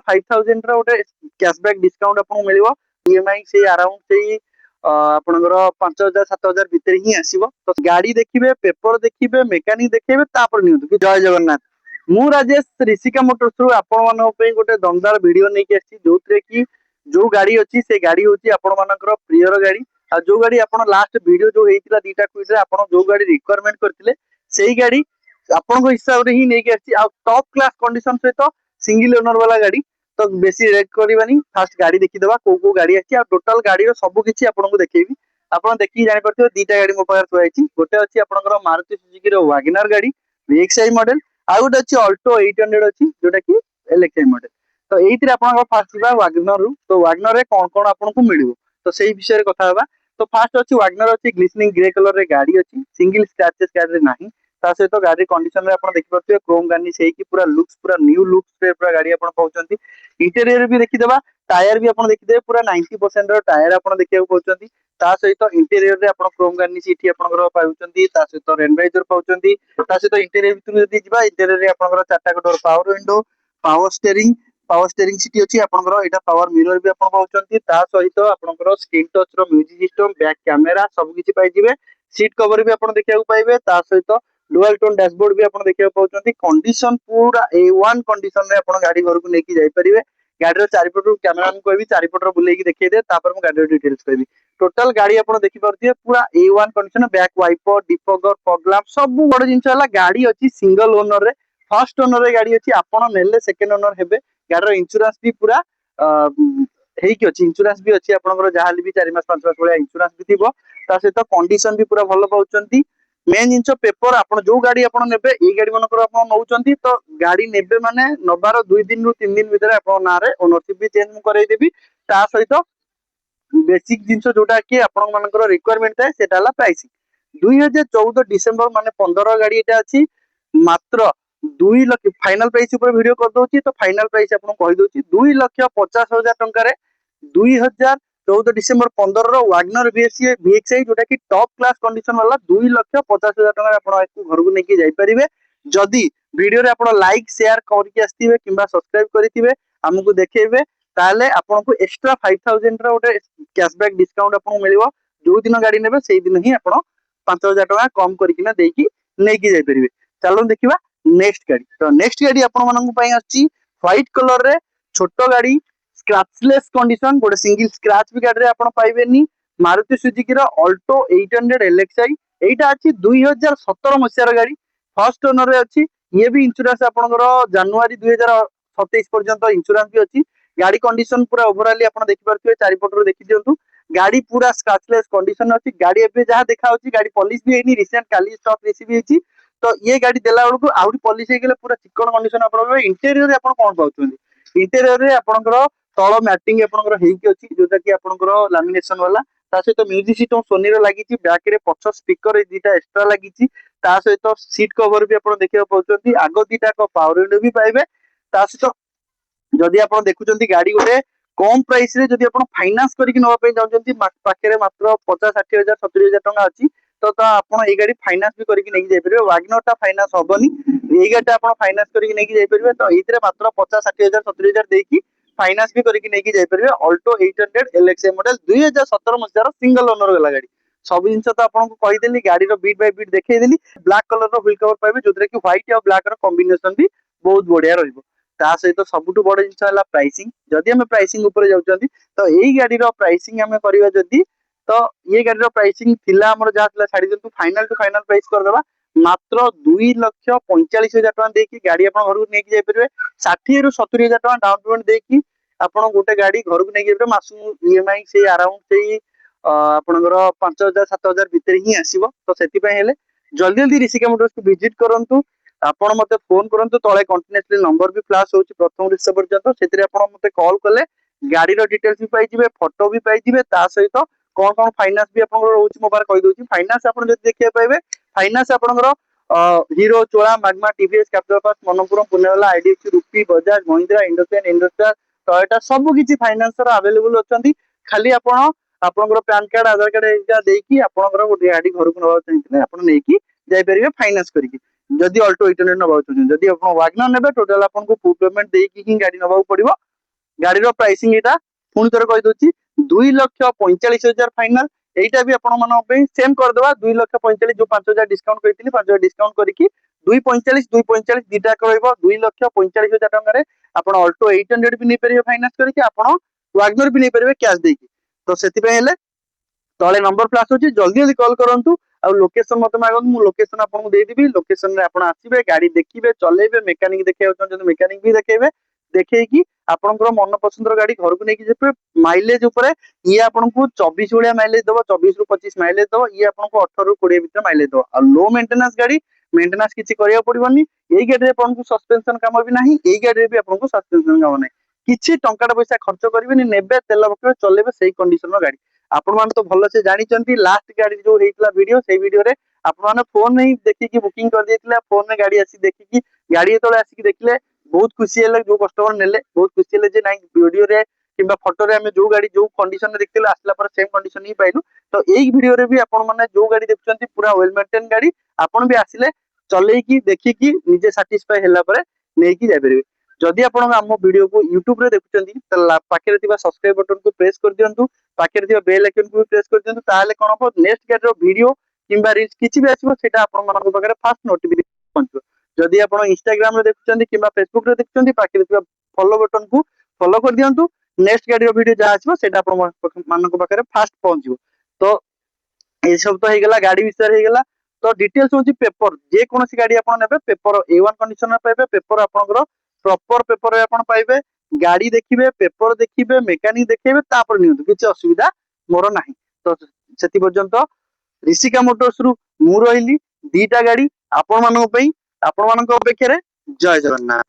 5000 गोटे cashback discount आपको मिल EMI से अराउंड से आपनकर 5000 7000 भितर ही आसीबो। तो गाड़ी देखिबे पेपर देखिबे मेकानिक देखिबे तापर नियंतु कि जय जगन्नाथ। मु राजेश ऋषिका मोटर्स रु आपण मानन पे गोटे दमदार वीडियो नेकी आछि जोथरे कि जो गाड़ी अछि से गाड़ी होछि आपण मानकर प्रियर गाड़ी आ जो गाड़ी आपण लास्ट वीडियो जो हेतिला दीटा क्विज रे आपण जो गाड़ी रिक्वायरमेंट करथिले सेही गाड़ी आपण को हिसाब रे ही नेकी आछि आ टॉप क्लास कंडीशन सहित सिंगल ओनर वाला गाड़ी। तो बेसी रेट करबानी फास्ट गाड़ी देखि देबा को गाड़ी अछि आ टोटल गाड़ी रो सब किछि आपण को देखेबी। आपण देखि जानि परथियो दीटा गाड़ी मो पाखर थुआ आछि गोटे अछि आपनकर मारुति सुजुकी रो वैगनर गाड़ी वीएक्सआई मॉडल आ गोटे अछि अल्टो 800 अछि जोटा कि एलएक्सआई मॉडल। तो एइथिरे आपनकर फास्ट बा वैगनर रु तो वैगनर रे कोन कोन आपन को मिलिबो तो सेही विषय रे कथा हेबा। तो फास्ट अछि वैगनर अछि ग्लिसनिंग ग्रे कलर रे गाड़ी अछि सिंगल स्क्रैचेस गाड़ी रे नाही ता सहित गाड़ी कंडीशन रे आपण देखि परथियो क्रोम गार्निश हे कि पूरा लुक्स पूरा न्यू लुक्स रे पूरा गाड़ी आपण पाउचंती। इंटीरियर भी देखि देबा टायर भी आपण देखि देबे पूरा 90% रो टायर आपण देखिया पाउचंती ता सहित इंटीरियर रे आपण क्रोम गार्निश इठी आपण पाउचंती ता सहित रेन वाइजर पाउचंती ता सहित इंटीरियर भितर जदी जिबा इंटीरियर रे आपण चारटा door power window power steering सिटी अछि आपण एटा पावर मिरर भी आपण पाउचंती ता सहित आपण स्क्रीन टच रो म्यूजिक सिस्टम बैक कैमरा सब किछि पाइ जिवे सीट कवर भी आपण देखिया पाइबे ता सहित डुअल टोन डैशबोर्ड भी आपण देखिया पाउचंती कंडीशन पूरा A1 कंडीशन रे आपण गाड़ी घर को लेके जाई परिबे। गाड़ी चारिपट कैमरा को कहबी चारिपट बुले देखिए दे तापर गाड़ी डिटेल्स कहबी। टोटल गाड़ी आपण देखि परथिए पूरा A1 condition back wiper defogger fog lamp सब बड़ जिंस हला गाड़ी अछि सिंगल ओनर रे फर्स्ट ओनर रे गाड़ी अछि आपण नेले सेकंड ओनर हेबे। गाड़ी रो इंश्योरेंस भी पूरा हेई कि अछि इंश्योरेंस भी अछि आपनकर जहाली भी 4 मास 5 मास वाला इंश्योरेंस भी थिबो ता सहित कंडीशन भी पूरा भलो पाउचंती। मेन जिंस पेपर आपण जो गाड़ी आपण नेबे ए गाड़ी मनकर आपण नउचंती तो गाड़ी नेबे माने नबार 2 दिन रु 3 दिन भीतर आपण ना रे ओनरशिप भी चेंज करई देबी ता सहित बेसिक जिंस जोटा कि आपण मानकर रिक्वायरमेंट थाए सेटा हला प्राइसिंग 2014 डिसेंबर माने 15 गाड़ी एटा अछि मात्र 2 लाख फाइनल प्राइस ऊपर वीडियो कर दोची तो फाइनल प्राइस आपण कहि दोची 2,50,000 टंका रे 2014 डिसेंबर 15 रो वैगनर वीएक्सआई जोटा कि टॉप क्लास कंडीशन वाला 2,50,000 टंका आपण आकु घर को नेकी जाई परिबे। जदी वीडियो रे आपण लाइक शेयर करके आस्तिबे किबा सब्सक्राइब करिथिबे हमकु देखेबे ताले आपण को एक्स्ट्रा 5000 रो गोटे कैशबैक डिस्काउंट आपण मिलिबो जो दिन गाड़ी नेबे सेही दिन ही आपण 5000 टंका कम करिकिना देकी नेकी जाई परिबे। चलो देखिबा नेक्स्ट गाड़ी। तो नेक्स्ट गाड़ी आपण मानन पई आछि व्हाइट कलर रे छोटो गाड़ी स्क्रैचलेस कंडीशन गोटे सिंगल स्क्रैच भी गाड़ी रे आपण पाइबेनी मारुति सुजुकी रो अल्टो 800 एलएक्सआई एटा अछि 2017 मसिया गाड़ी फर्स्ट ओनर रे अछि ये भी इंश्योरेंस आपनकर जनवरी 2027 पर्यंत इंश्योरेंस भी अछि। गाड़ी कंडीशन पूरा ओवरऑली आपण देखि परथिबे चारिपट रो देखि दियंतु गाड़ी पूरा स्क्रैचलेस कंडीशन अछि। गाड़ी एबे जहां देखा होछि गाड़ी पॉलिश भी हेनी रिसेंट काली स्टॉक रिसीव हेछि तो ये गाड़ी देला बेलकु आउरी पॉलिश हे गेले पूरा चिकन कंडीशन आपण इंटीरियर रे आपण कोन पाउछन्ती इंटीरियर रे आपनकर तळ मैटिंग आपनकर हेकी अछि जोटा कि आपनकर लैमिनेशन वाला ता सहित म्यूजिक सिस्टम सोनी रो लागिछि बैक रे पछ स्पीकर ए दीटा एक्स्ट्रा लागिछि ता सहित सीट कवर भी आपण देखिबा पाउछन्ती आगो दीटा को पावर विंडो भी पाइबे ता सहित जदि आपण देखुचन्ती गाड़ी गोटे कम प्राइस रे जदि आपण फाइनांस करिक नवा पे जाउचन्ती पाखरे मात्र 50-60,000 70,000 टंका अछि तो आपण ए गाड़ी फाइनांस भी करिक नेकी जाय परिबे। वैगनर ता फाइनांस होबनी ए गाड़ी आपण फाइनांस करिक नेकी जाय परिबे तो एथिरे मात्र 50-60,000 70,000 देकी फाइनांस भी करिक नेकी जाय परिबे। अल्टो 800 एलएक्सआई मॉडल 2017 मसिया सिंगल ओनर वाला गाड़ी सब जिंस तो आपन को कहि देली गाड़ी रो बीट बाय बीट देखै देली ब्लैक कलर रो व्हील कवर पाइबे जोतरे कि व्हाइट और ब्लैक रो कॉम्बिनेशन भी बहुत बढ़िया रहइबो। ता सहित सबुठु बड़ जिंस हला प्राइसिंग जदि हम प्राइसिंग ऊपर जाउचंती तो एई गाड़ी रो प्राइसिंग हम करबा जदि तो ये गाड़ी रो प्राइसिंग थिला हमर जा थिला छाडी दंतु फाइनल टू फाइनल प्राइस कर देबा मात्र 2,45,000 टका देकी गाड़ी आपण घर को नेकी जाय परिबे 60 रु 70,000 टका डाउन पेमेंट देकी आपण गोटे गाड़ी घर को नेकी जाय मासु ईएमआई से अराउंड से आपनकर 5,000 7,000 भीतर ही आसीबो। तो सेति पय हेले जल्दी जल्दी ऋषिका मोटर्स को विजिट करंतु आपण मते फोन करंतु तळे कंटिन्यूअसली नंबर भी फ्लैश होची प्रथम ऋषि पर्यंत सेतिरे आपण मते कॉल कले गाड़ी रो डिटेल्स भी पाइ जिवे फोटो भी पाइ जिवे ता सहित कोन कोन फाइनांस भी आपण रहउची मोबाइल कहि दोची फाइनांस आपण जदि देखिया पाइबे फाइनांस आपणकर हीरो चोला मैग्मा टीवीएस कैपिटल पास मनपुरम पुनेवाला आईडीएफसी रुपी बजाज महिंद्रा इंडोसन इंडस्ट्रियल टोयोटा सब किछि फाइनांस रो अवेलेबल अछंती खाली आपण आपनकर पैन कार्ड आधार कार्ड एका देकी आपनकर गोटे गाड़ी घर को नवा चाहिए आपण नेकी जाय परिबे फाइनांस करिकि जदि अल्टो 800 नबाक चाहते जदि आप वागनर नेबे टोटल आपको फुल पेमेंट देकी ही गाड़ी नबाक पड़ो। गाड़ी प्राइसिंग यहाँ पुणी थे कहीदे 2,45,000 फाइनाल यहीटा भी आपण सेम करदे 2,45,000 जो 5,000 डिस्काउंट कही 5,000 डिस्काउंट करके 2,45,2,45 दुईटा रहा 2,45,000 टकर आप अल्टो 800 भी नहीं पारे फाइनान्स करके आप वागनर भी नहीं पारे कैश देकी। तो से तले नंबर फ्लाश होची जल्दी जल्दी कॉल करूँ और लोकेशन मत मागत मु लोकेशन आपको देदेवी लोकेशन रे आपण आसीबे गाड़ी देखिबे चलेबे मेकानिक देखिए मेकानिक भी देखेबे देखी आपंकर मन पसंद गाड़ी घर को लेकिन जे माइलेज उपर ये आपको 24 भाया माइलेज दब 24 ରୁ 25 माइलेज दब ये आपको 18 ରୁ 20 भर माइलेज दब आ लो मेंटेनेंस गाड़ी मेंटेनेंस किसी करिया पड़ोनी यही गाड़ी आपको सस्पेंशन काम भी ना यही गाड़ी भी आपको सस्पेंशन काम ना किसी टंका पैसा खर्च करेंगे नेबे तेल पकेबे चलेबे सही कंडीशन रो गाड़ी आपण मैंने तो भल से जानी लास्ट गाड़ी जो होता वीडियो से वीडियो रे आपण मैंने फोन नहीं देखिकी बुकिंग कर देते फोन में गाड़ी आसी देखिकी गाड़ी जो आसिक देखले बहुत खुशी है जो कस्टमर नेले बहुत खुशी है ना वीडियो रे किंबा फोटो रे जो गाड़ी जो कंडीशन देखते आसला पर सेम कंडीशन ही पाइलु। तो यही वीडियो रे भी आपण मैंने जो गाड़ी देखुं पूरा वेल मेंटेन गाड़ी आपण भी आसिले चलेकी देखिकी निजे साटिस्फाई होला पर नहीं जापर। जदि आप आम वीडियो को यूट्यूब रे देखुं पाखे सब्सक्राइब बटन को प्रेस कर दिंतु पाखे बेल आइकन को प्रेस कर दिंतु ताले कौन हम नेक्स्ट गाड़ी वीडियो किंबा रील्स किसी भी आसो पाखे फास्ट नोटिफिकेशन पहुंचो। जदि आप इंस्टाग्राम रे देखुं कि फेसबुक रे देखुं पाखे फॉलो बटन को फॉलो कर दिंतु नेक्स्ट गाड़ी वीडियो जहाँ आसो पाखे फास्ट पहुंचो। तो ये सब तो होगा गाड़ी विषय होगा। तो डिटेल्स हूँ पेपर जेकोसी गाड़ी आपने पेपर A1 कंडीशन पाइबे पेपर आपंकर प्रॉपर पेपर आप पाइबे गाड़ी देखिए पेपर देखिए मेकानिक देखिए तापर नियंतु किसी असुविधा मोर ना। तो से पर्यंत ऋषिका मोटर्स रु मु रही दीटा गाड़ी आपण मान अपेक्षा जय जगन्नाथ।